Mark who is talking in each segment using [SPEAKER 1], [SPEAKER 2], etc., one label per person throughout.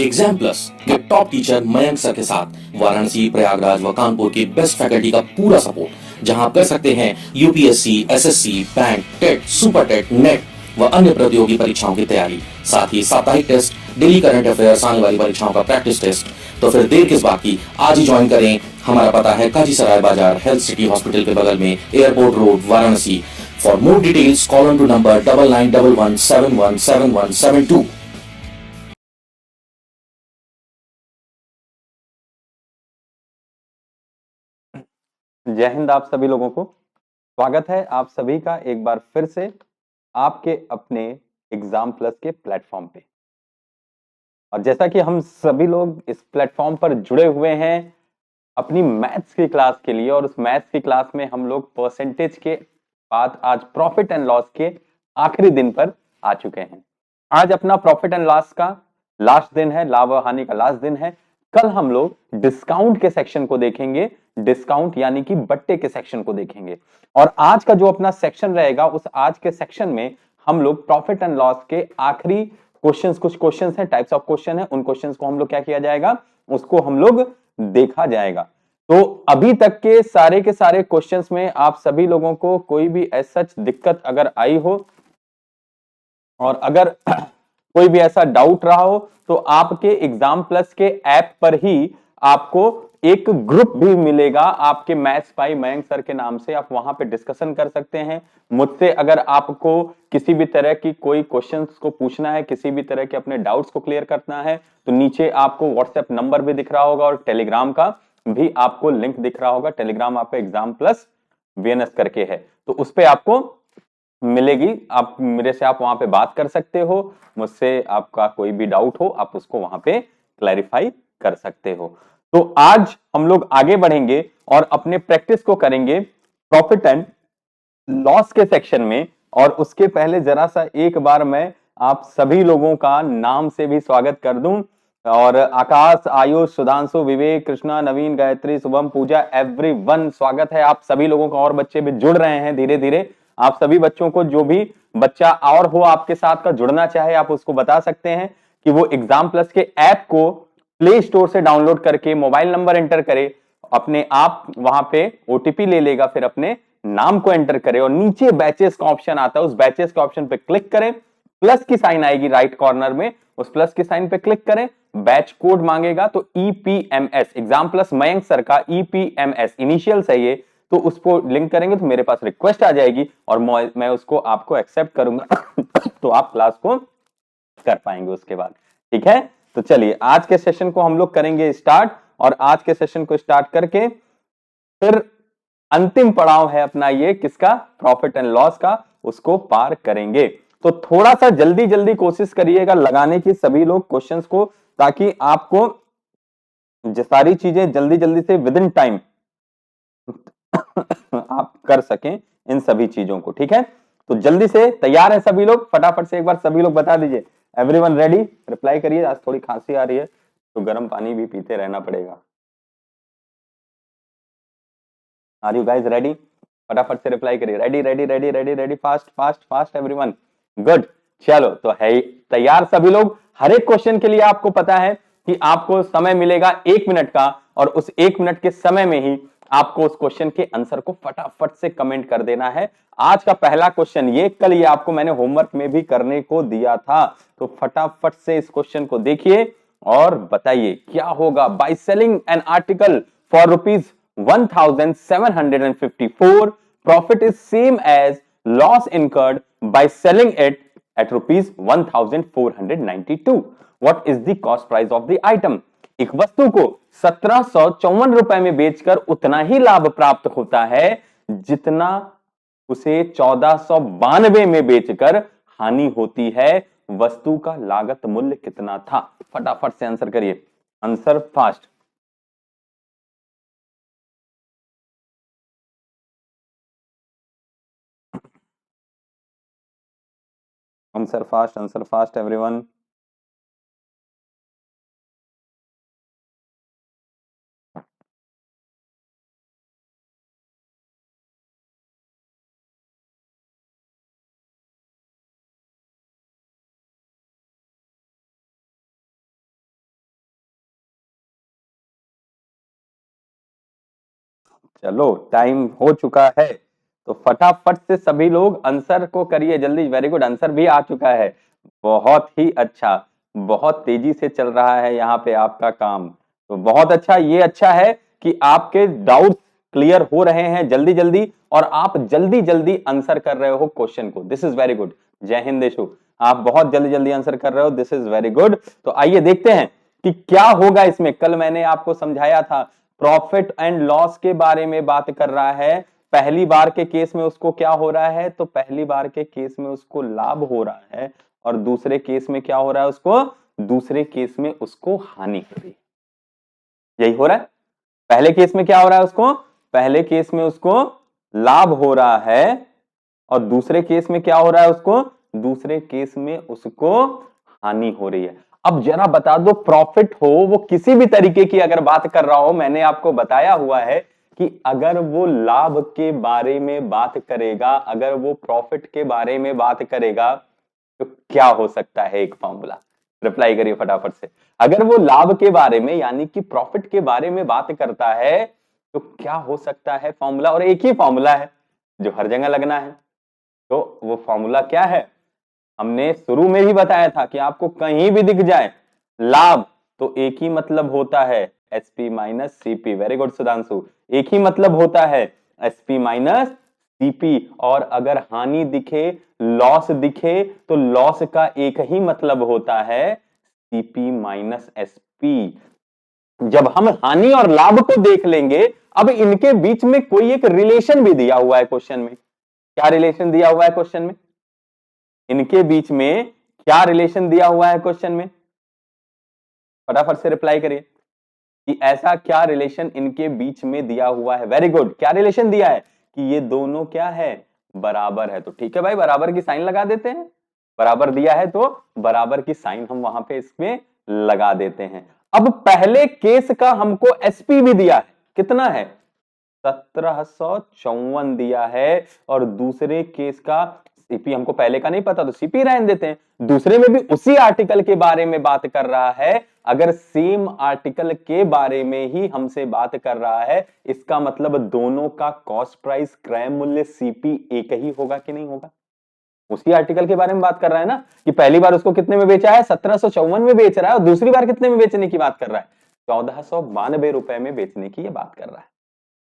[SPEAKER 1] Exam plus के top teacher Mayank sir के साथ वाराणसी, प्रयागराज व कानपुर की बेस्ट फैकल्टी का पूरा सपोर्ट, जहां आप कर सकते हैं UPSC, SSC, bank, TET, super TET, NET व अन्य प्रतियोगी परीक्षाओं की तैयारी, साथ ही साप्ताहिक टेस्ट, डेली करंट अफेयर्स, आने वाली परीक्षाओं का प्रैक्टिस टेस्ट। तो फिर देर किस बात की, आज ही ज्वाइन करें। हमारा पता है काजी सराय बाजार, हेल्थ सिटी हॉस्पिटल के बगल में, airport road, Varanasi. For more details call on to number 9911717172।
[SPEAKER 2] जय हिंद आप सभी लोगों को। स्वागत है आप सभी का एक बार फिर से आपके अपने एग्जाम प्लस के प्लेटफॉर्म पे। और जैसा कि हम सभी लोग इस प्लेटफॉर्म पर जुड़े हुए हैं अपनी मैथ्स की क्लास के लिए, और उस मैथ्स की क्लास में हम लोग परसेंटेज के बाद आज प्रॉफिट एंड लॉस के आखिरी दिन पर आ चुके हैं। आज अपना प्रॉफिट एंड लॉस का लास्ट दिन है, लाभ और हानि का लास्ट दिन है। कल हम लोग डिस्काउंट के सेक्शन को देखेंगे, डिस्काउंट यानी कि बट्टे के सेक्शन को देखेंगे। और आज का जो अपना सेक्शन रहेगा, उस आज के सेक्शन में हम लोग प्रॉफिट एंड लॉस के आखिरी क्वेश्चंस, कुछ क्वेश्चंस हैं, टाइप्स ऑफ क्वेश्चन है, उन क्वेश्चंस को हम लोग क्या किया जाएगा, उसको हम लोग देखा जाएगा। तो अभी तक के सारे क्वेश्चंस में आप सभी लोगों को कोई भी ऐसा दिक्कत अगर आई हो, और अगर कोई भी ऐसा डाउट रहा हो, तो आपके एग्जाम प्लस के ऐप पर ही आपको एक ग्रुप भी मिलेगा आपके मैथ्स बाय मयंक सर के नाम से। आप वहां पे डिस्कशन कर सकते हैं मुझसे। अगर आपको किसी भी तरह की कोई क्वेश्चंस को पूछना है, किसी भी तरह के अपने डाउट्स को क्लियर करना है, तो नीचे आपको व्हाट्सएप नंबर भी दिख रहा होगा और टेलीग्राम का भी आपको लिंक दिख रहा होगा। टेलीग्राम आपका एग्जाम प्लस वीएनएस करके है, तो उस पर आपको मिलेगी। आप मेरे से आप वहां पे बात कर सकते हो, मुझसे आपका कोई भी डाउट हो आप उसको वहां पे क्लैरिफाई कर सकते हो। तो आज हम लोग आगे बढ़ेंगे और अपने प्रैक्टिस को करेंगे प्रॉफिट एंड लॉस के सेक्शन में। और उसके पहले जरा सा एक बार मैं आप सभी लोगों का नाम से भी स्वागत कर दूं। और आकाश, आयुष, सुधांशु, विवेक, कृष्णा, नवीन, गायत्री, शुभम, पूजा, एवरीवन स्वागत है आप सभी लोगों का। और बच्चे भी जुड़ रहे हैं धीरे धीरे। आप सभी बच्चों को, जो भी बच्चा और हो आपके साथ का जुड़ना चाहे, आप उसको बता सकते हैं कि वो एग्जाम प्लस के ऐप को प्ले स्टोर से डाउनलोड करके मोबाइल नंबर एंटर करे, अपने आप वहां पे ओटीपी ले लेगा, फिर अपने नाम को एंटर करें और नीचे बैचेस का ऑप्शन आता है, उस बैचेस के ऑप्शन पे क्लिक करें। प्लस की साइन आएगी राइट कॉर्नर में, उस प्लस की साइन पे क्लिक करें। बैच कोड मांगेगा, तो ईपीएमएस, एग्जाम प्लस मयंक सर का ईपीएमएस इनिशियल है ये, तो उसको लिंक करेंगे तो मेरे पास रिक्वेस्ट आ जाएगी और मैं उसको आपको एक्सेप्ट करूंगा तो आप क्लास को कर पाएंगे उसके बाद। ठीक है, तो चलिए आज के सेशन को हम लोग करेंगे स्टार्ट। और आज के सेशन को स्टार्ट करके फिर अंतिम पड़ाव है अपना ये किसका, प्रॉफिट एंड लॉस का, उसको पार करेंगे। तो थोड़ा सा जल्दी जल्दी कोशिश करिएगा लगाने की सभी लोग क्वेश्चंस को, ताकि आपको सारी चीजें जल्दी जल्दी से विद इन टाइम आप कर सकें इन सभी चीजों को। ठीक है, तो जल्दी से तैयार है सभी लोग, फटाफट से एक बार सभी लोग बता दीजिए, एवरीवन रेडी, रिप्लाई करिए। आज थोड़ी खांसी आ रही है तो गर्म पानी भी पीते रहना पड़ेगा। Are you guys ready? फटाफट से रिप्लाई करिए, ready ready ready ready ready, fast fast fast everyone. Good, चलो तो है तैयार सभी लोग। हर एक क्वेश्चन के लिए आपको पता है कि आपको समय मिलेगा 1 मिनट का, और उस 1 मिनट के समय में ही आपको उस क्वेश्चन के आंसर को फटाफट से कमेंट कर देना है। आज का पहला क्वेश्चन ये, कल ये आपको मैंने होमवर्क में भी करने को दिया था, तो फटाफट से इस क्वेश्चन को देखिए और बताइए क्या होगा। Bye selling an article for rupees 1754, profit is same as loss incurred by selling it at rupees 1492. What is the cost price of the item? एक वस्तु को 1754 रुपए में बेचकर उतना ही लाभ प्राप्त होता है जितना उसे 1492 में बेचकर हानि होती है। वस्तु का लागत मूल्य कितना था? फटाफट से आंसर करिए, answer fast. Answer fast everyone. चलो टाइम हो चुका है, तो फटाफट से सभी लोग आंसर को करिए जल्दी। वेरी गुड, आंसर भी आ चुका है। बहुत ही अच्छा, बहुत तेजी से चल रहा है यहाँ पे आपका काम, तो बहुत अच्छा। ये अच्छा है कि आपके डाउट्स क्लियर हो रहे हैं जल्दी जल्दी, और आप जल्दी जल्दी आंसर कर रहे हो क्वेश्चन को। This is very good. जय हिंद देशो, आप बहुत जल्दी जल्दी आंसर कर रहे हो, दिस इज वेरी गुड। तो आइए देखते हैं कि क्या होगा इसमें। कल मैंने आपको समझाया था, प्रॉफिट एंड लॉस के बारे में बात कर रहा है। पहली बार के केस में उसको क्या हो रहा है, तो पहली बार के केस में उसको लाभ हो रहा है, और दूसरे केस में क्या हो रहा है उसको, दूसरे केस में उसको हानि हो रही है। यही हो रहा है। पहले केस में क्या हो रहा है उसको, पहले केस में उसको लाभ हो रहा है, और दूसरे केस में क्या हो रहा है उसको, दूसरे केस में उसको हानि हो रही है। अब जरा बता दो, प्रॉफिट हो वो किसी भी तरीके की अगर बात कर रहा हो, मैंने आपको बताया हुआ है कि अगर वो लाभ के बारे में बात करेगा, अगर वो प्रॉफिट के बारे में बात करेगा, तो क्या हो सकता है एक फॉर्मूला। रिप्लाई करिए फटाफट से। अगर वो लाभ के बारे में यानी कि प्रॉफिट के बारे में बात करता है, तो क्या हो सकता है फॉर्मूला। और एक ही फॉर्मूला है जो हर जगह लगना है, तो वो फॉर्मूला क्या है, हमने शुरू में ही बताया था कि आपको कहीं भी दिख जाए लाभ, तो एक ही मतलब होता है SP minus CP. Very good Sudhanshu, एक ही मतलब होता है एसपी माइनस सीपी। और अगर हानि दिखे, लॉस दिखे, तो लॉस का एक ही मतलब होता है सीपी माइनस एसपी। जब हम हानि और लाभ को देख लेंगे, अब इनके बीच में कोई एक रिलेशन भी दिया हुआ है क्वेश्चन में। क्या रिलेशन दिया हुआ है क्वेश्चन में, इनके बीच में क्या रिलेशन दिया हुआ है क्वेश्चन में, फटाफट से रिप्लाई करिए कि ऐसा क्या रिलेशन इनके बीच में दिया हुआ है। वेरी गुड, क्या रिलेशन दिया है कि ये दोनों क्या है, बराबर है। तो ठीक है भाई, बराबर की साइन लगा देते हैं। बराबर दिया है तो बराबर की साइन हम वहां पे इसमें लगा देते हैं। अब पहले केस का हमको एसपी भी दिया है, कितना है, 1754 दिया है। और दूसरे केस का सीपी हमको पहले का नहीं पता, तो सीपी रहने देते हैं। दूसरे में भी उसी आर्टिकल के बारे में बात कर रहा है। अगर सेम आर्टिकल के बारे में ही हमसे बात कर रहा है, इसका मतलब दोनों का कॉस्ट प्राइस, क्रय मूल्य सीपी एक ही होगा कि नहीं होगा। उसी आर्टिकल के बारे में बात कर रहा है ना, कि पहली बार उसको कितने में बेचा है, 1754 में बेच रहा है, और दूसरी बार कितने में बेचने की बात कर रहा है, 1492 रुपए में बेचने की ये बात कर रहा है।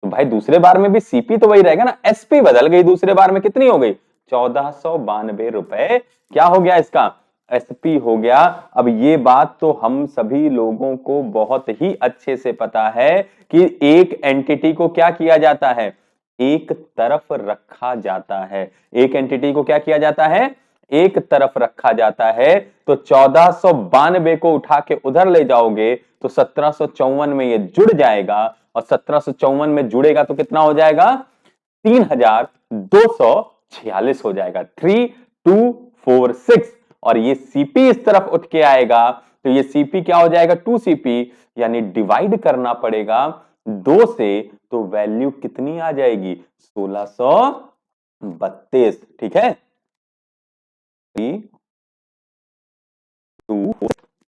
[SPEAKER 2] तो भाई दूसरे बार में भी सीपी तो वही रहेगा ना, एसपी बदल गई, दूसरे बार में कितनी हो गई, 1492 रुपए। क्या हो गया इसका, एसपी हो गया। अब ये बात तो हम सभी लोगों को बहुत ही अच्छे से पता है कि एक एंटिटी को क्या किया जाता है, एक तरफ रखा जाता है। एक एंटिटी को क्या किया जाता है, एक तरफ रखा जाता है। तो 1492 को उठा के उधर ले जाओगे तो 1754 में ये जुड़ जाएगा, और 1754 में जुड़ेगा तो कितना हो जाएगा, 3246 हो जाएगा, 3246। और ये सीपी इस तरफ उठ के आएगा, तो ये सीपी क्या हो जाएगा, 2 सीपी, यानी डिवाइड करना पड़ेगा 2 से, तो वैल्यू कितनी आ जाएगी, 1632। ठीक है, 2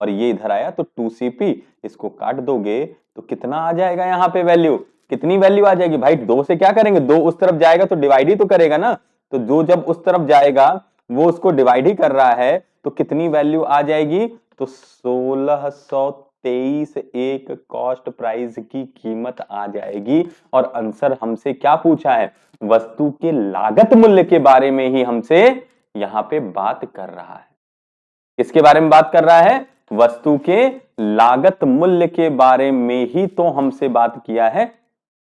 [SPEAKER 2] और ये इधर आया तो 2 सीपी, इसको काट दोगे तो कितना आ जाएगा, यहाँ पे वैल्यू कितनी वैल्यू आ जाएगी भाई। 2 से क्या करेंगे, 2 उस तरफ जाएगा तो डिवाइड ही तो करेगा ना, तो 2 जब उस तरफ जाएगा वो उसको डिवाइड ही कर रहा है, तो कितनी वैल्यू आ जाएगी, तो 1623 एक कॉस्ट प्राइस की कीमत आ जाएगी। और आंसर हमसे क्या पूछा है, वस्तु के लागत मूल्य के बारे में ही हमसे यहाँ पे बात कर रहा है। किसके बारे में बात कर रहा है, वस्तु के लागत मूल्य के बारे में ही तो हमसे बात किया है।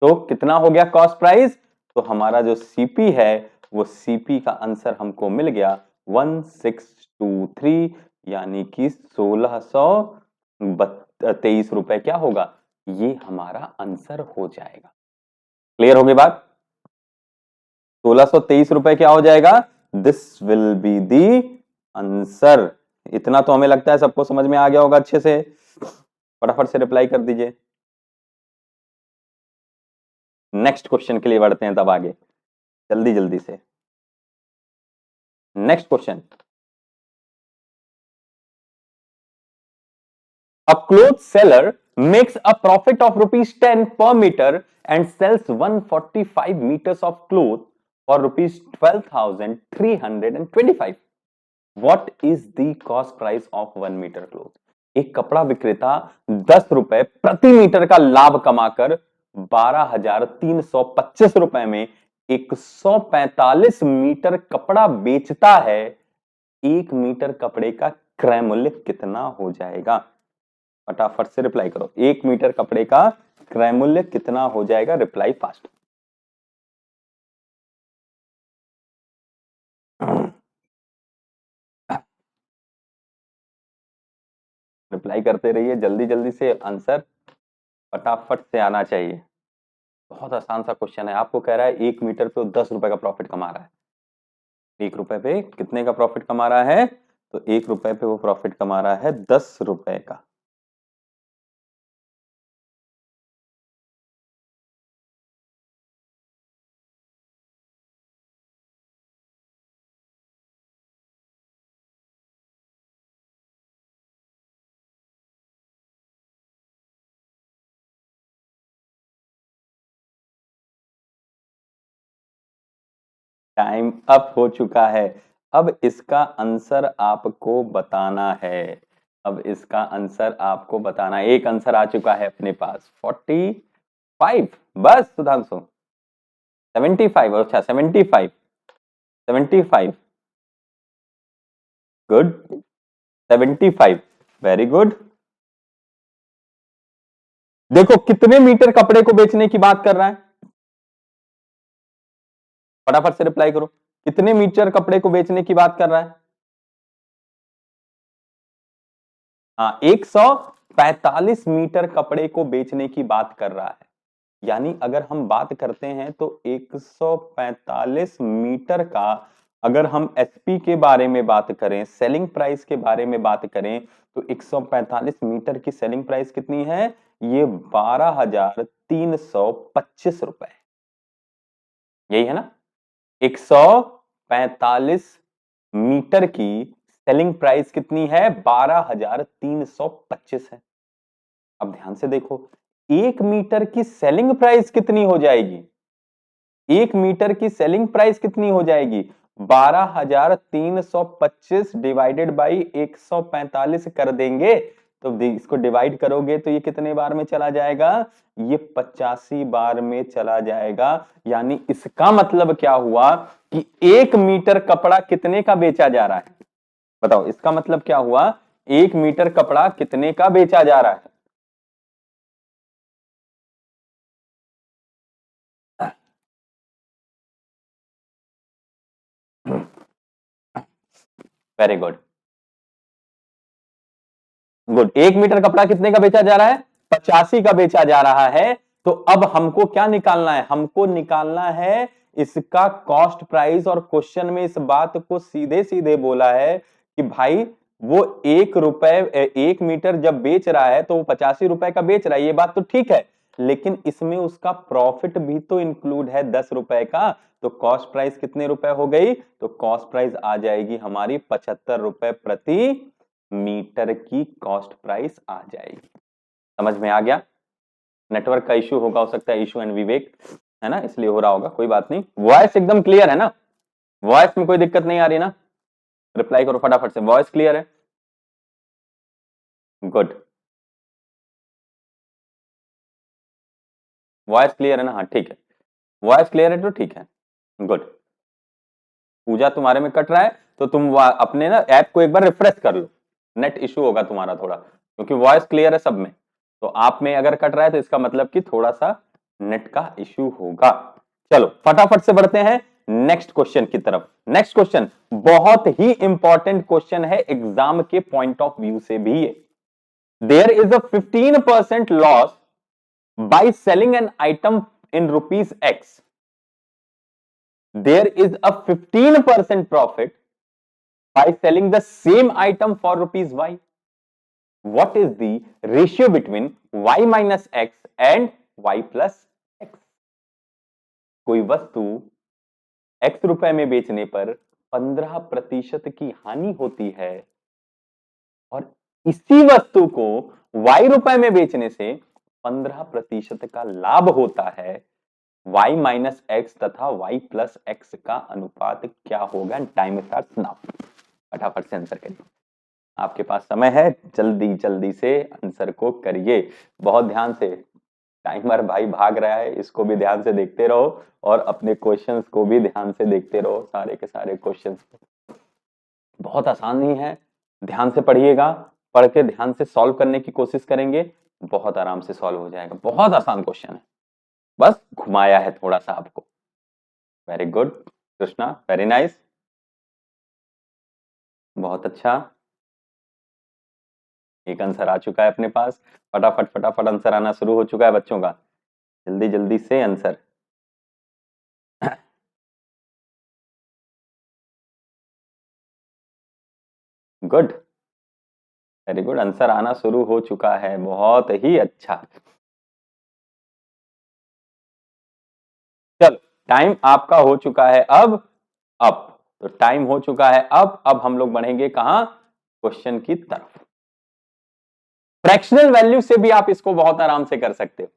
[SPEAKER 2] तो कितना हो गया कॉस्ट प्राइस, तो हमारा जो सीपी है वो सीपी का आंसर हमको मिल गया 1623, यानी कि 1623 रुपए क्या होगा, ये हमारा आंसर हो जाएगा। क्लियर हो गई बात, 1623 रुपए क्या हो जाएगा, this will be the answer. इतना तो हमें लगता है सबको समझ में आ गया होगा अच्छे से। फटाफट से रिप्लाई कर दीजिए। नेक्स्ट क्वेश्चन के लिए बढ़ते हैं तब आगे, जल्दी जल्दी से। Next question, A cloth seller makes a profit of rupees 10 per meter and sells 145 meters of cloth for rupees 12,325. What is the cost price of 1 meter cloth? एक कपड़ा विक्रेता 10 रुपए प्रति मीटर का लाभ कमाकर 12,325 रुपए में 145 मीटर कपड़ा बेचता है। 1 मीटर कपड़े का क्रय मूल्य कितना हो जाएगा? फटाफट से रिप्लाई करो। 1 मीटर कपड़े का क्रय मूल्य कितना हो जाएगा? Reply fast. रिप्लाई करते रहिए, जल्दी जल्दी से आंसर फटाफट से आना चाहिए। बहुत आसान सा क्वेश्चन है। आपको कह रहा है 1 मीटर पे 10 रुपए का प्रॉफिट कमा रहा है। 1 रुपए पे कितने का प्रॉफिट कमा रहा है? तो 1 रुपए पे वो प्रॉफिट कमा रहा है 10 रुपए का। टाइम अप हो चुका है। अब इसका आंसर आपको बताना है। अब इसका आंसर आपको बताना है। एक आंसर आ चुका है अपने पास 45। बस सुधांशु 75। अच्छा 75 गुड। 75 very good. देखो कितने मीटर कपड़े को बेचने की बात कर रहा है? फटाफट से रिप्लाई करो। कितने मीटर कपड़े को बेचने की बात कर रहा है? हाँ 145 मीटर कपड़े को बेचने की बात कर रहा है। यानी अगर हम बात करते हैं तो 145 मीटर का अगर हम एसपी के बारे में बात करें, सेलिंग प्राइस के बारे में बात करें, तो 145 मीटर की सेलिंग प्राइस कितनी है? ये 12,325 रुपए। यही है ना? 145 मीटर की सेलिंग प्राइस कितनी है? 12,325 है। अब ध्यान से देखो, 1 मीटर की सेलिंग प्राइस कितनी हो जाएगी? 1 मीटर की सेलिंग प्राइस कितनी हो जाएगी? 12,325 डिवाइडेड बाई 145 कर देंगे तो इसको डिवाइड करोगे तो ये कितने बार में चला जाएगा? ये 85 बार में चला जाएगा। यानी इसका मतलब क्या हुआ कि 1 मीटर कपड़ा कितने का बेचा जा रहा है? बताओ इसका मतलब क्या हुआ? 1 मीटर कपड़ा कितने का बेचा जा रहा है? Very good good. 1 मीटर कपड़ा कितने का बेचा जा रहा है? 85 का बेचा जा रहा है। तो अब हमको क्या निकालना है? हमको निकालना है इसका कॉस्ट प्राइस। और क्वेश्चन में इस बात को सीधे सीधे बोला है कि भाई वो 1 रुपए 1 मीटर जब बेच रहा है तो वो 85 रुपए का बेच रहा है। ये बात तो ठीक है, लेकिन इसमें उसका प्रॉफिट भी तो इंक्लूड है 10 रुपए का। तो कॉस्ट प्राइस कितने रुपए हो गई? तो कॉस्ट प्राइस आ जाएगी हमारी 75 रुपए प्रति मीटर की कॉस्ट प्राइस आ जाएगी। समझ में आ गया? नेटवर्क का इश्यू होगा, हो सकता है इश्यू एंड विवेक है ना, इसलिए हो रहा होगा। कोई बात नहीं। वॉइस एकदम क्लियर है ना? वॉइस में कोई दिक्कत नहीं आ रही ना? रिप्लाई करो फटाफट से। वॉइस क्लियर है? गुड। वॉइस क्लियर है ना? हाँ ठीक है। वॉइस क्लियर है तो ठीक है। गुड। पूजा तुम्हारे में कट रहा है तो तुम अपने ना ऐप को एक बार रिफ्रेश कर लो। नेट इश्यू होगा तुम्हारा थोड़ा, क्योंकि वॉइस क्लियर है सब में। तो आप में अगर कट रहा है तो इसका मतलब कि थोड़ा सा नेट का इश्यू होगा। चलो फटाफट से बढ़ते हैं नेक्स्ट क्वेश्चन की तरफ। नेक्स्ट क्वेश्चन बहुत ही इंपॉर्टेंट क्वेश्चन है एग्जाम के पॉइंट ऑफ व्यू से भी। There is a 15% loss by selling an item in rupees X. There is a 15% profit by selling the same item for rupees y. What is the ratio between y minus x and y plus x? कोई वस्तु x रुपए में बेचने पर 15% की हानि होती है और इसी वस्तु को y रुपए में बेचने से 15% का लाभ होता है, y माइनस एक्स तथा y प्लस एक्स का अनुपात क्या होगा? Time starts now. फटाफट से आंसर करिए, आपके पास समय है, जल्दी जल्दी से आंसर को करिए, बहुत ध्यान से। टाइमर भाई भाग रहा है, इसको भी ध्यान से देखते रहो और अपने क्वेश्चंस को भी ध्यान से देखते रहो, सारे के सारे क्वेश्चंस। बहुत आसान ही है, ध्यान से पढ़िएगा, पढ़ के ध्यान से सॉल्व करने की कोशिश करेंगे, बहुत आराम से सॉल्व हो जाएगा। बहुत आसान क्वेश्चन है, बस घुमाया है थोड़ा सा आपको। Very good Krishna, very nice, बहुत अच्छा। एक आंसर आ चुका है अपने पास, फटाफट फटाफट आंसर आना शुरू हो चुका है बच्चों का, जल्दी जल्दी से answer. Good, very good, answer आना शुरू हो चुका है, बहुत ही अच्छा। चलो, टाइम आपका हो चुका है अब तो टाइम हो चुका है अब हम लोग बढ़ेंगे कहां? क्वेश्चन की तरफ। फ्रैक्शनल वैल्यू से भी आप इसको बहुत आराम से कर सकते हो,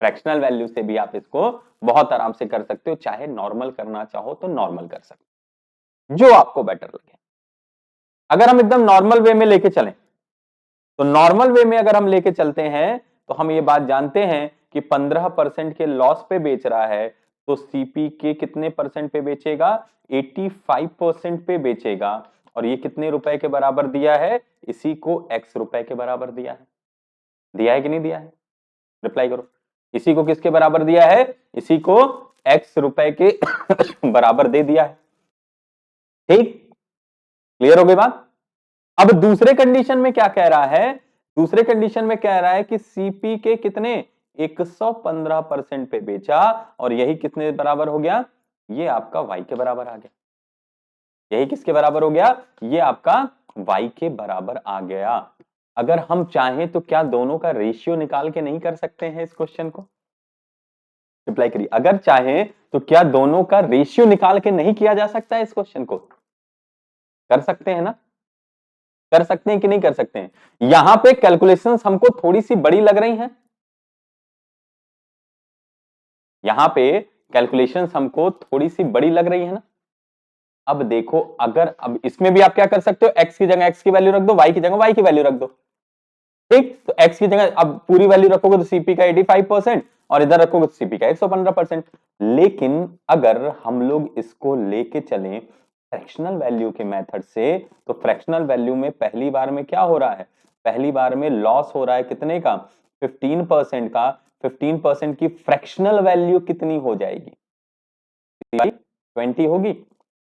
[SPEAKER 2] फ्रैक्शनल वैल्यू से भी आप इसको बहुत आराम से कर सकते हो, चाहे नॉर्मल करना चाहो तो नॉर्मल कर सकते हो, जो आपको बेटर लगे। अगर हम एकदम नॉर्मल वे में लेके चलें, तो नॉर्मल वे में अगर हम लेके चलते हैं तो हम ये बात जानते हैं कि 15% के लॉस पे बेच रहा है, तो सीपी के कितने परसेंट पे बेचेगा? 85% पे बेचेगा। और ये कितने रुपए के बराबर दिया है? इसी को x रुपए के बराबर दिया है कि नहीं दिया है? रिप्लाई करो, इसी को किसके बराबर दिया है? इसी को x रुपए के बराबर दे दिया है। ठीक, क्लियर हो गई बात? अब दूसरे कंडीशन में क्या कह रहा है? दूसरे कंडीशन में कह रहा है कि सीपी के कितने? 115% पे बेचा, और यही कितने बराबर हो गया? ये आपका y के बराबर आ गया। यही किसके बराबर हो गया? ये आपका y के बराबर आ गया। अगर हम चाहें तो क्या दोनों का रेशियो निकाल के नहीं कर सकते हैं इस क्वेश्चन को? रिप्लाई करिए, अगर चाहे तो क्या दोनों का रेशियो निकाल के नहीं किया जा सकता है इस क्वेश्चन को? कर सकते हैं ना? कर सकते हैं कि नहीं कर सकते हैं? यहां पे कैलकुलेशंस हमको थोड़ी सी बड़ी लग रही हैं, यहां पे कैलकुलेशंस हमको थोड़ी सी बड़ी लग रही है ना? अब देखो, अगर अब इसमें भी आप क्या कर सकते हो, x की जगह x की वैल्यू रख दो, y की जगह y की वैल्यू रख दो। ठीक, तो x की जगह अब पूरी वैल्यू रखोगे तो सीपी का 85% और इधर रखोगे तो सीपी का 115%। लेकिन अगर हम लोग इसको लेके चलें फ्रैक्शनल वैल्यू के मेथड से, तो फ्रैक्शनल वैल्यू में पहली बार में क्या हो रहा है? पहली बार में लॉस हो रहा है कितने का? 15% का। 15% की फ्रैक्शनल वैल्यू कितनी हो जाएगी? 20 होगी।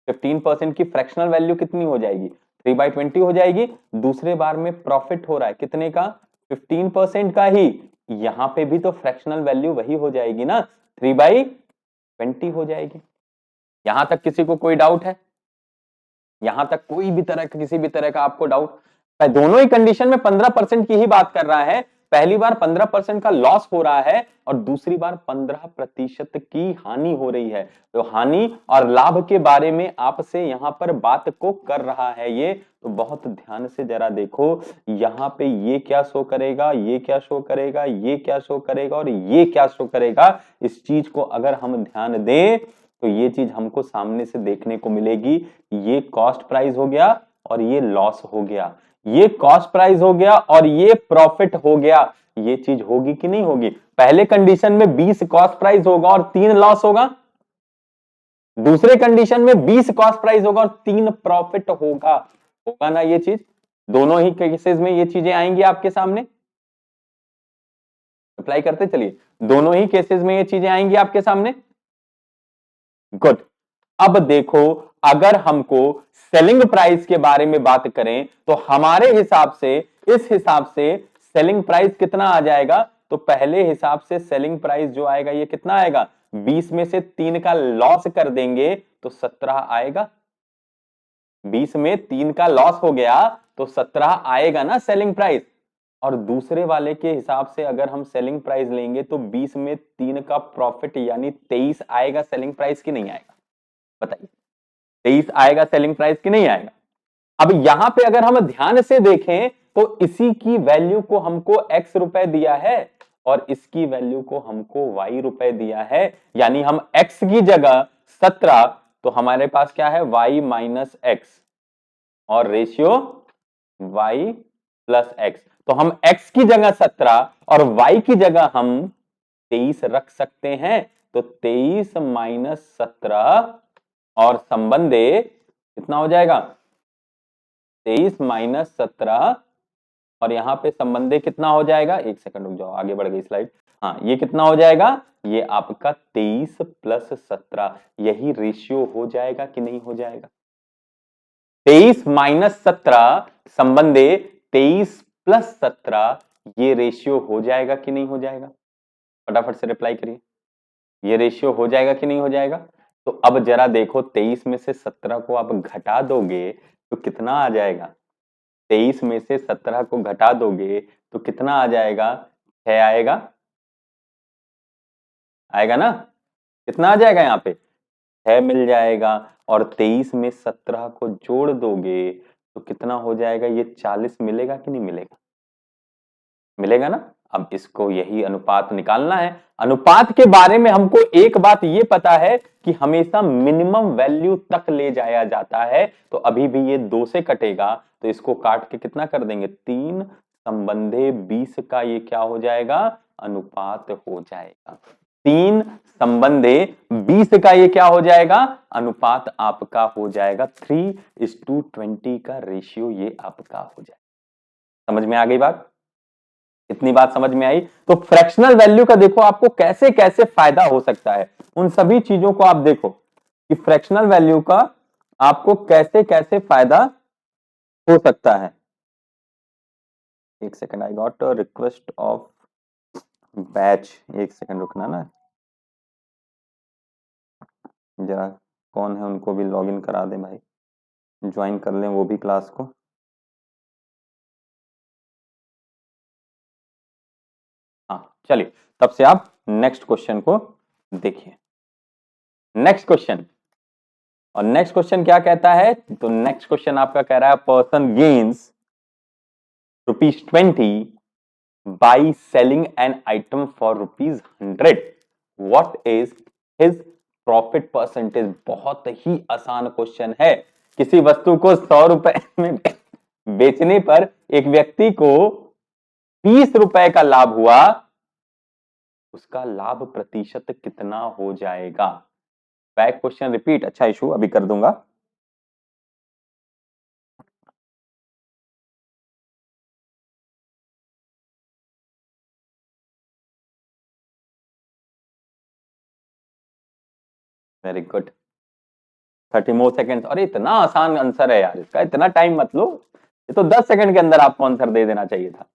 [SPEAKER 2] 15% की फ्रैक्शनल वैल्यू कितनी हो जाएगी? 3/20 हो जाएगी। दूसरे बार में प्रॉफिट हो रहा है कितने का? 15% का ही। यहां पे भी तो फ्रैक्शनल वैल्यू वही हो जाएगी ना, 3/20 हो जाएगी। यहां तक किसी को कोई डाउट है? यहां तक कोई भी तरह का, किसी भी तरह का आपको डाउट? दोनों ही कंडीशन में 15% की ही बात कर रहा है। पहली बार 15% का लॉस हो रहा है और दूसरी बार 15% की हानि हो रही है। तो हानि और लाभ के बारे में आपसे यहां पर बात को कर रहा है ये, तो बहुत ध्यान से जरा देखो, यहां पे ये क्या शो करेगा, ये क्या शो करेगा, ये क्या शो करेगा और ये क्या शो करेगा। इस चीज को अगर हम ध्यान दें तो ये चीज हमको सामने से देखने को मिलेगी। ये कॉस्ट प्राइस हो गया और ये लॉस हो गया, ये कॉस्ट प्राइस हो गया और ये प्रॉफिट हो गया। ये चीज होगी कि नहीं होगी? पहले कंडीशन में 20 कॉस्ट प्राइस होगा और 3 लॉस होगा, दूसरे कंडीशन में 20 कॉस्ट प्राइस होगा और 3 प्रॉफिट होगा। होगा ना ये चीज? दोनों ही केसेस में ये चीजें आएंगी आपके सामने। अप्लाई करते चलिए, दोनों ही केसेस में ये चीजें आएंगी आपके सामने। गुड, अब देखो, अगर हमको सेलिंग प्राइस के बारे में बात करें तो हमारे हिसाब से, इस हिसाब से सेलिंग प्राइस कितना आ जाएगा? तो पहले हिसाब से सेलिंग प्राइस जो आएगा ये कितना आएगा? 20 में से 3 का लॉस कर देंगे तो 17 आएगा। 20 में 3 का लॉस हो गया तो 17 आएगा ना सेलिंग प्राइस। और दूसरे वाले के हिसाब से अगर हम सेलिंग प्राइस लेंगे तो 20 में 3 का प्रॉफिट यानी 23 आएगा सेलिंग प्राइस की नहीं आएगा? बताइए, 23 आएगा सेलिंग प्राइस की नहीं आएगा? अब यहां पे अगर हम ध्यान से देखें तो इसी की वैल्यू को हमको x रुपए दिया है और इसकी वैल्यू को हमको y रुपए दिया है, यानी हम x की जगह 17, तो हमारे पास क्या है y माइनस एक्स और रेशियो y प्लस एक्स। तो हम x की जगह 17 और y की जगह हम 23 रख सकते हैं। तो 23 माइनस 17 और संबंधे कितना हो जाएगा, 23 माइनस 17 और यहां पे संबंधे कितना हो जाएगा, एक सेकंड रुक जाओ, आगे बढ़ गई स्लाइड। हाँ, ये कितना हो जाएगा, ये आपका 23 प्लस 17, यही रेशियो हो जाएगा कि नहीं हो जाएगा। 23 माइनस 17 संबंधे 23 प्लस 17, ये रेशियो हो जाएगा कि नहीं हो जाएगा, फटाफट से रिप्लाई करिए। ये रेशियो हो जाएगा कि नहीं हो जाएगा। तो अब जरा देखो 23 में से 17 को आप घटा दोगे तो कितना आ जाएगा, 23 में से 17 को घटा दोगे तो कितना आ जाएगा, 6 आएगा, आएगा ना, कितना आ जाएगा यहाँ पे 6 मिल जाएगा। और 23 में 17 को जोड़ दोगे तो कितना हो जाएगा, ये 40 मिलेगा कि नहीं मिलेगा, मिलेगा ना। अब इसको यही अनुपात निकालना है। अनुपात के बारे में हमको एक बात ये पता है कि हमेशा मिनिमम वैल्यू तक ले जाया जाता है। तो अभी भी ये 2 से कटेगा तो इसको काट के कितना कर देंगे, 3 संबंधे 20 का ये क्या हो जाएगा, अनुपात हो जाएगा। 3 संबंधे 20 का ये क्या हो जाएगा, अनुपात आपका हो जाएगा। 3:20 का रेशियो ये आपका हो जाएगा। समझ में आ गई बात, इतनी बात समझ में आई। तो फ्रैक्शनल वैल्यू का देखो आपको कैसे कैसे फायदा हो सकता है, उन सभी चीजों को आप देखो कि फ्रैक्शनल वैल्यू का आपको कैसे कैसे फायदा हो सकता है। एक second, I got a request of batch, एक सेकंड रुकना ना जरा, कौन है उनको भी लॉगिन करा दें भाई, ज्वाइन कर लें वो भी क्लास को। हाँ चलिए, तब से आप नेक्स्ट क्वेश्चन को देखिए। नेक्स्ट क्वेश्चन, और नेक्स्ट क्वेश्चन क्या कहता है, तो नेक्स्ट क्वेश्चन आपका कह रहा है person gains ₹20 by selling an item for ₹100, what is his profit percentage। बहुत ही आसान क्वेश्चन है। किसी वस्तु को 100 रुपए में बेचने पर एक व्यक्ति को 20 रुपए का लाभ हुआ, उसका लाभ प्रतिशत कितना हो जाएगा। बैक क्वेश्चन रिपीट, अच्छा इशू अभी कर दूंगा। Very good, 30 more second. अरे इतना आसान आंसर है यार इसका, इतना टाइम मत लो, ये तो 10 सेकंड के अंदर आपको आंसर दे देना चाहिए था।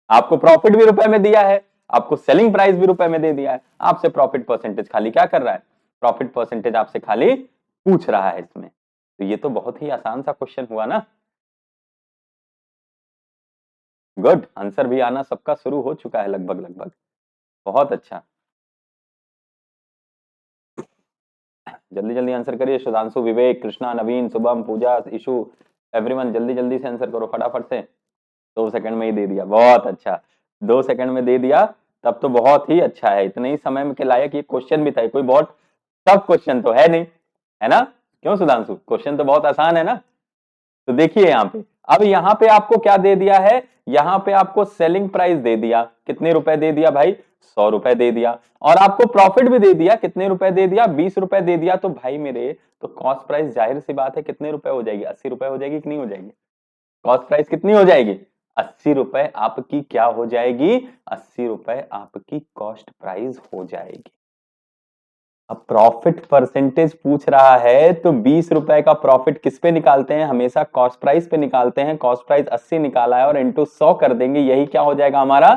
[SPEAKER 2] आपको प्रॉफिट भी रुपए में दिया है, आपको सेलिंग प्राइस भी रुपए में दे दिया है, आपसे प्रॉफिट परसेंटेज खाली क्या कर रहा है, प्रॉफिट परसेंटेज आपसे खाली पूछ रहा है इसमें। तो ये तो बहुत ही आसान सा क्वेश्चन हुआ ना। गुड, आंसर भी आना सबका शुरू हो चुका है लगभग लगभग, बहुत अच्छा। जल्दी जल्दी आंसर करिए, सुधांशु, विवेक, कृष्णा, नवीन, शुभम, पूजा, इशू, एवरीवन जल्दी जल्दी से आंसर करो फटाफट से। 2 सेकंड में ही दे दिया, बहुत अच्छा, 2 सेकंड में दे दिया, तब तो बहुत ही अच्छा है। इतने ही समय में के लायक ये क्वेश्चन भी था, कोई बहुत टफ क्वेश्चन तो है नहीं, है ना, क्यों सुधांशु, क्वेश्चन तो बहुत आसान है ना। तो देखिए यहाँ पे, अब यहाँ पे आपको क्या दे दिया है, यहाँ पे आपको सेलिंग प्राइस दे दिया, कितने रुपए दे दिया भाई, 100 रुपए दे दिया, और आपको प्रॉफिट भी दे दिया, कितने रुपए दे दिया, 20 रुपए दे दिया। तो भाई मेरे, तो कॉस्ट प्राइस जाहिर सी बात है कितने रुपए हो जाएगी, 80 रुपए हो जाएगी कि नहीं हो जाएगी। कॉस्ट प्राइस कितनी हो जाएगी, 80 रुपए आपकी क्या हो जाएगी, 80 रुपए आपकी कॉस्ट प्राइस हो जाएगी। अब प्रॉफिट परसेंटेज पूछ रहा है तो 20 रुपए का प्रॉफिट किस पे निकालते हैं, हमेशा कॉस्ट प्राइस पे निकालते हैं। कॉस्ट प्राइस 80 निकाला है और इंटू 100 कर देंगे, यही क्या हो जाएगा हमारा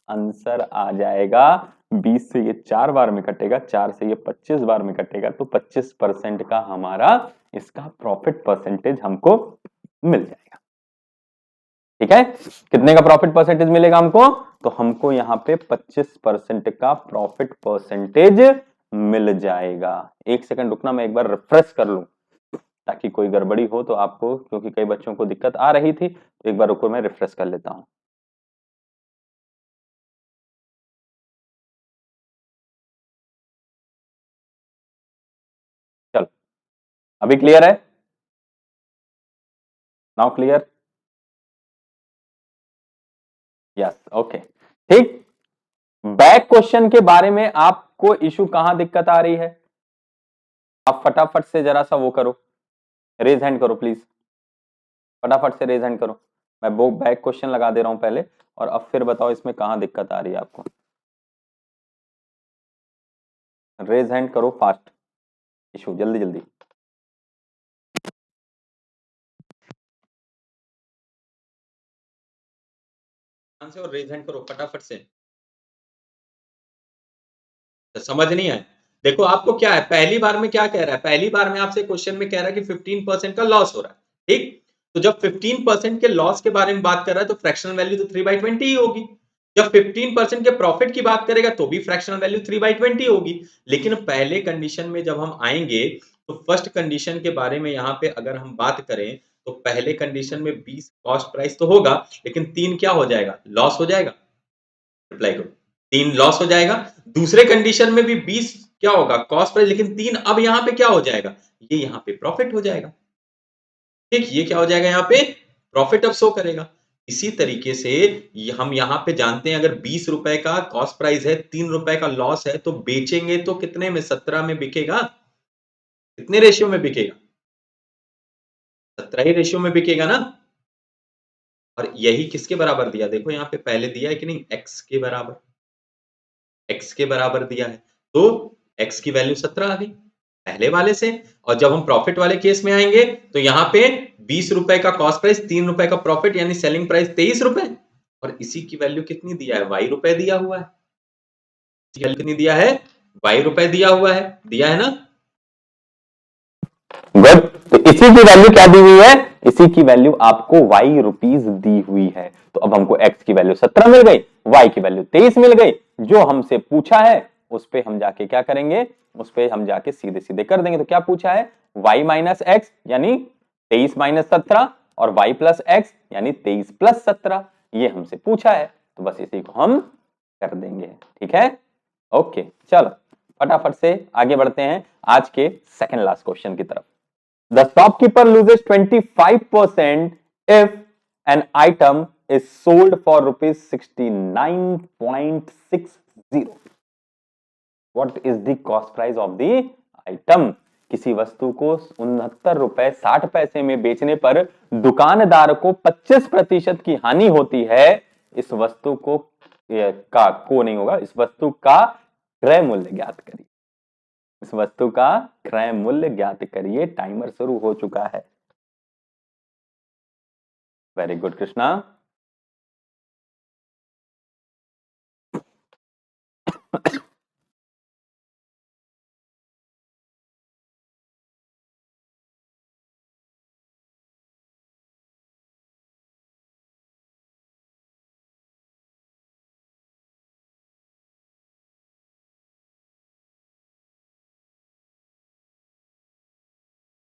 [SPEAKER 2] आंसर आ जाएगा। 20 से ये 4 बार में कटेगा, 4 से ये 25 बार में कटेगा, तो 25% का हमारा इसका प्रॉफिट परसेंटेज हमको मिल जाएगा। ठीक है, कितने का प्रॉफिट परसेंटेज मिलेगा हमको, तो हमको यहाँ पे 25% का प्रॉफिट परसेंटेज मिल जाएगा। एक सेकंड रुकना, मैं एक बार रिफ्रेश कर लूं। ताकि कोई गड़बड़ी हो तो आपको, क्योंकि कई बच्चों को दिक्कत आ रही थी, तो एक बार रुको मैं रिफ्रेश कर लेता हूं। चलो अभी क्लियर है? Now clear? यस, ओके, ठीक। बैक क्वेश्चन के बारे में आपको इशू कहां दिक्कत आ रही है? आप फटाफट से जरा सा वो करो, रेज हैंड करो प्लीज, फटाफट से रेज हैंड करो। मैं वो बैक क्वेश्चन लगा दे रहा हूं पहले, और अब फिर बताओ इसमें कहां दिक्कत आ रही है आपको। रेज हैंड करो फास्ट, इशू जल्दी जल्दी।
[SPEAKER 3] से और रेज हैंड करो फटाफट से। समझ नहीं आए? देखो आपको क्या है, पहली बार में क्या कह रहा है, पहली बार में आपसे क्वेश्चन में कह रहा है कि 15% का लॉस हो रहा है, ठीक। तो जब 15% के लॉस के बारे में बात कर रहा है तो फ्रैक्शनल वैल्यू तो 3/20 ही होगी। जब 15% के प्रॉफिट की बात करेगा तो भी फ्रैक्शनल वैल्यू 3/20 होगी। लेकिन पहले कंडीशन में जब हम आएंगे तो फर्स्ट कंडीशन के बारे में यहाँ पे अगर हम बात करें तो पहले कंडीशन में 20 कॉस्ट प्राइस तो होगा, लेकिन 3 क्या हो जाएगा, लॉस हो जाएगा। रिप्लाई करो, 3 लॉस हो जाएगा। दूसरे कंडीशन में भी 20 क्या होगा, कॉस्ट प्राइस, लेकिन 3 अब यहां पे क्या हो जाएगा, ये यहां पे प्रॉफिट हो जाएगा। ठीक, ये क्या हो जाएगा, यहाँ पे प्रॉफिट अब शो करेगा। इसी तरीके से हम यहाँ पे जानते हैं अगर 20 रुपए का कॉस्ट प्राइस है, 3 रुपए का लॉस है, तो बेचेंगे तो कितने में, 17 में बिकेगा। कितने रेशियो में बिकेगा, 17 ही रेशियो में बिकेगा ना। और यही किसके बराबर दिया, देखो यहाँ पे पहले दिया है कि नहीं, एक्स के बराबर, एक्स के बराबर दिया है, तो एक्स की वैल्यू 17 आ गई पहले वाले से। और जब हम प्रॉफिट वाले केस में आएंगे तो यहाँ पे 20 रुपए का कॉस्ट प्राइस, 3 रुपए का प्रॉफिट, यानी सेलिंग प्राइस 23 रुपए, और इसी की वैल्यू कितनी दिया है, वाई रुपए दिया हुआ है। इसकी वैल्यू कितनी दिया है, वाई रुपए दिया हुआ है, दिया है ना।
[SPEAKER 2] गुड, तो इसी की वैल्यू क्या दी हुई है, इसी की वैल्यू आपको वाई रुपीज दी हुई है। तो अब हमको एक्स की वैल्यू 17 मिल गई, वाई की वैल्यू 23 मिल गई। जो हमसे पूछा है उस पे हम जाके क्या करेंगे, उस पे हम जाके सीधे सीधे कर देंगे। तो क्या पूछा है, वाई माइनस एक्स यानी 23 माइनस 17, और वाई प्लस एक्स यानी 23 प्लस 17, ये हमसे पूछा है। तो बस इसी को हम कर देंगे, ठीक है। ओके, चलो फटाफट से आगे बढ़ते हैं आज के सेकंड लास्ट क्वेश्चन की तरफ। The shopkeeper loses 25% if an item is sold for rupees 69.60. What is the cost price of the item? किसी वस्तु को 69 रुपए 60 पैसे में बेचने पर दुकानदार को 25% की हानि होती है। इस वस्तु को नहीं होगा, इस वस्तु का क्रय मूल्य ज्ञात करिए। इस वस्तु का क्रय मूल्य ज्ञात करिए। टाइमर शुरू हो चुका है। Very good Krishna.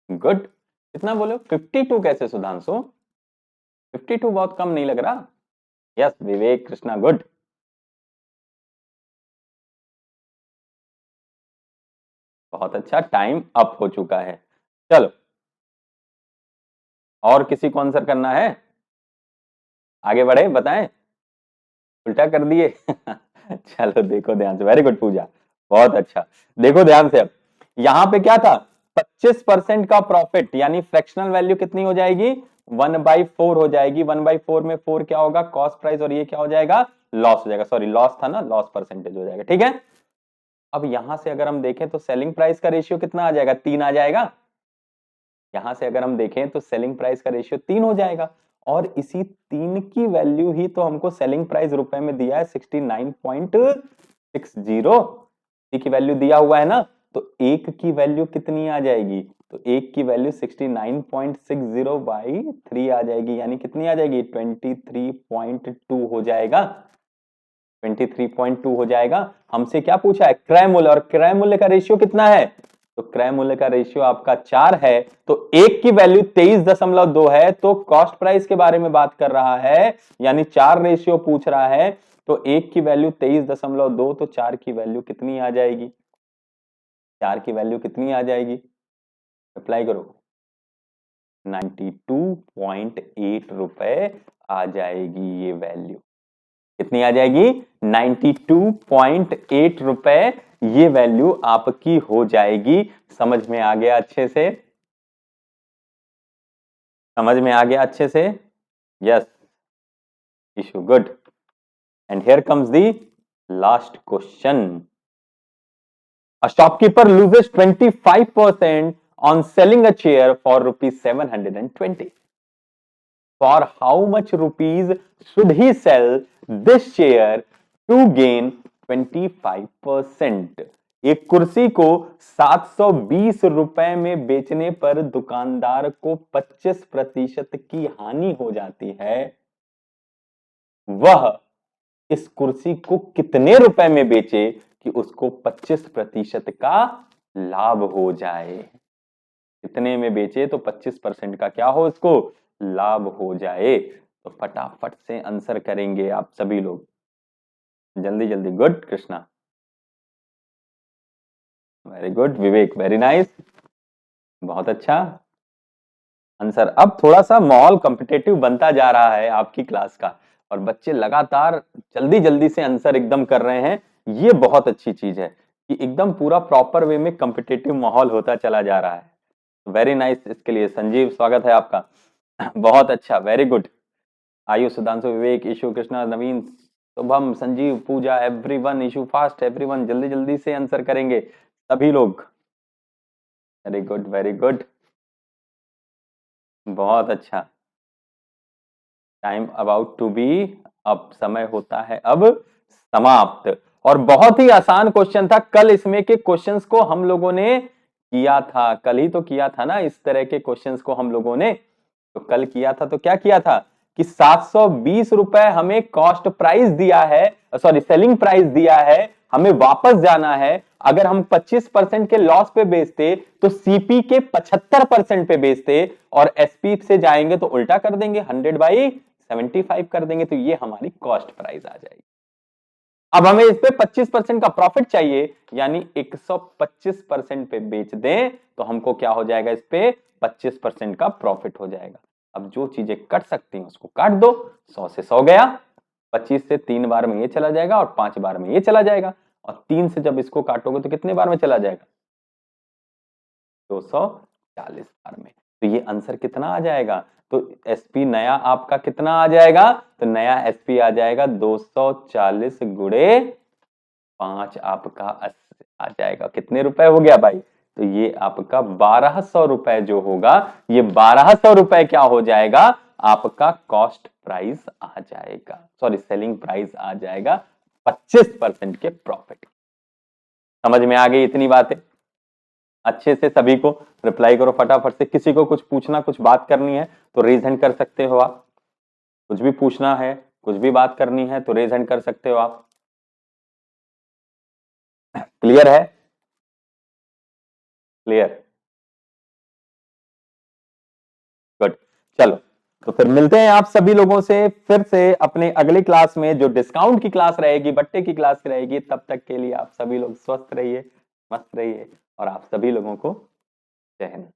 [SPEAKER 2] गुड, कितना बोलो, 52 कैसे सुधांशु, 52 बहुत कम नहीं लग रहा। यस विवेक कृष्णा, गुड। बहुत अच्छा, टाइम अप हो चुका है। चलो और किसी को आंसर करना है, आगे बढ़े, बताएं, उल्टा कर दिए चलो देखो ध्यान से, वेरी गुड पूजा, बहुत अच्छा। देखो ध्यान से, अब यहां पे क्या था, 25% का प्रॉफिट, यानी फ्रैक्शनल वैल्यू कितनी हो जाएगी, 1/4 हो जाएगी। 1/4 में 4 क्या होगा, कॉस्ट प्राइस, और ये क्या हो जाएगा, लॉस हो जाएगा। सॉरी लॉस था ना, लॉस परसेंटेज हो जाएगा, ठीक है। अब यहां से अगर हम देखें तो सेलिंग प्राइस का रेशियो कितना आ जाएगा, 3 आ जाएगा। यहां से अगर हम देखें तो सेलिंग प्राइस का रेशियो 3 हो जाएगा, और इसी 3 की वैल्यू ही तो हमको सेलिंग प्राइस रुपए में दिया है 69.60, की वैल्यू दिया हुआ है ना। तो एक की वैल्यू कितनी आ जाएगी, तो एक की वैल्यू 69.60 बाई 3 आ जाएगी, यानी कितनी आ जाएगी, 23.2 हो जाएगा। 23.2 हो जाएगा। हमसे क्या पूछा है, क्रय मूल्य, और क्रय मूल्य का रेशियो कितना है, तो क्रय मूल्य का रेशियो आपका 4 है, तो एक की वैल्यू 23.2 है, तो कॉस्ट प्राइस के बारे में बात कर रहा है, यानी 4 रेशियो पूछ रहा है, तो एक की वैल्यू 23.2, तो 4 की वैल्यू कितनी आ जाएगी? 4 की वैल्यू कितनी आ जाएगी? अप्लाई करो, 92.8 रुपए आ जाएगी ये वैल्यू। कितनी आ जाएगी? 92.8 रुपए ये वैल्यू आपकी हो जाएगी। समझ में आ गया अच्छे से? समझ में आ गया अच्छे से? Yes issue, good. And here comes the last question. A shopkeeper loses 25% on selling a chair for rupees 720. For how much rupees should he sell this chair to gain 25%? एक कुर्सी को 720 रुपए में बेचने पर दुकानदार को 25% की हानि हो जाती है। वह इस कुर्सी को कितने रुपए में बेचे कि उसको 25% का लाभ हो जाए? कितने में बेचे तो 25% का क्या हो, इसको लाभ हो जाए? तो फटाफट से आंसर करेंगे आप सभी लोग, जल्दी जल्दी। Good Krishna, very good. Vivek, very nice, बहुत अच्छा आंसर। अब थोड़ा सा माहौल कॉम्पिटेटिव बनता जा रहा है आपकी क्लास का, और बच्चे लगातार जल्दी जल्दी से आंसर एकदम कर रहे हैं। ये बहुत अच्छी चीज है कि एकदम पूरा प्रॉपर वे में कॉम्पिटेटिव माहौल होता चला जा रहा है। Very nice. इसके लिए संजीव, स्वागत है आपका। बहुत अच्छा, वेरी गुड। आयुष, सुधांशु, विवेक, ईशु, कृष्णा, नवीन, शुभम, संजीव, पूजा, एवरीवन, ईशु फास्ट, एवरीवन जल्दी जल्दी से आंसर करेंगे सभी लोग। वेरी गुड, वेरी गुड, बहुत अच्छा। टाइम अबाउट टू बी अब, समय होता है अब समाप्त। और बहुत ही आसान क्वेश्चन था। कल इसमें के क्वेश्चंस को हम लोगों ने किया था, कल ही तो किया था ना इस तरह के क्वेश्चंस को हम लोगों ने। तो कल किया था तो क्या किया था कि 720 रुपए हमें कॉस्ट प्राइस दिया है, सॉरी सेलिंग प्राइस दिया है, हमें वापस जाना है। अगर हम 25% के लॉस पे बेचते तो सीपी के 75% पे बेचते, और एसपी से जाएंगे तो उल्टा कर देंगे, 100/75 कर देंगे, तो ये हमारी कॉस्ट प्राइस आ जाएगी। अब हमें इस पे 25% का प्रॉफिट चाहिए, यानी 125% पे बेच दें तो हमको क्या हो जाएगा, इस पे 25% का प्रॉफिट हो जाएगा। अब जो चीजें कट सकती हैं उसको काट दो, 100 से 100 गया, 25 से 3 बार में ये चला जाएगा और 5 बार में ये चला जाएगा, और 3 से जब इसको काटोगे तो कितने बार में चला जाएगा, 240 बार में। तो ये आंसर कितना आ जाएगा, तो एसपी नया आपका कितना आ जाएगा, तो नया एसपी आ जाएगा 240 गुणे 5 आपका आ जाएगा। कितने रुपए हो गया भाई, तो ये आपका 1200 रुपए जो होगा, ये 1200 रुपए क्या हो जाएगा, आपका कॉस्ट प्राइस आ जाएगा, सॉरी सेलिंग प्राइस आ जाएगा 25% के प्रॉफिट। समझ में आ गई इतनी बातें? अच्छे से सभी को रिप्लाई करो फटाफट से। किसी को कुछ पूछना, कुछ बात करनी है तो रेज हैंड कर सकते हो आप। कुछ भी पूछना है, कुछ भी बात करनी है तो रेज हैंड कर सकते हो आप। क्लियर है? Clear, good. चलो तो फिर मिलते हैं आप सभी लोगों से फिर से अपने अगली क्लास में, जो डिस्काउंट की क्लास रहेगी, बट्टे की क्लास रहेगी। तब तक के लिए आप सभी लोग स्वस्थ रहिए, मस्त रहिए, और आप सभी लोगों को जय हिंद।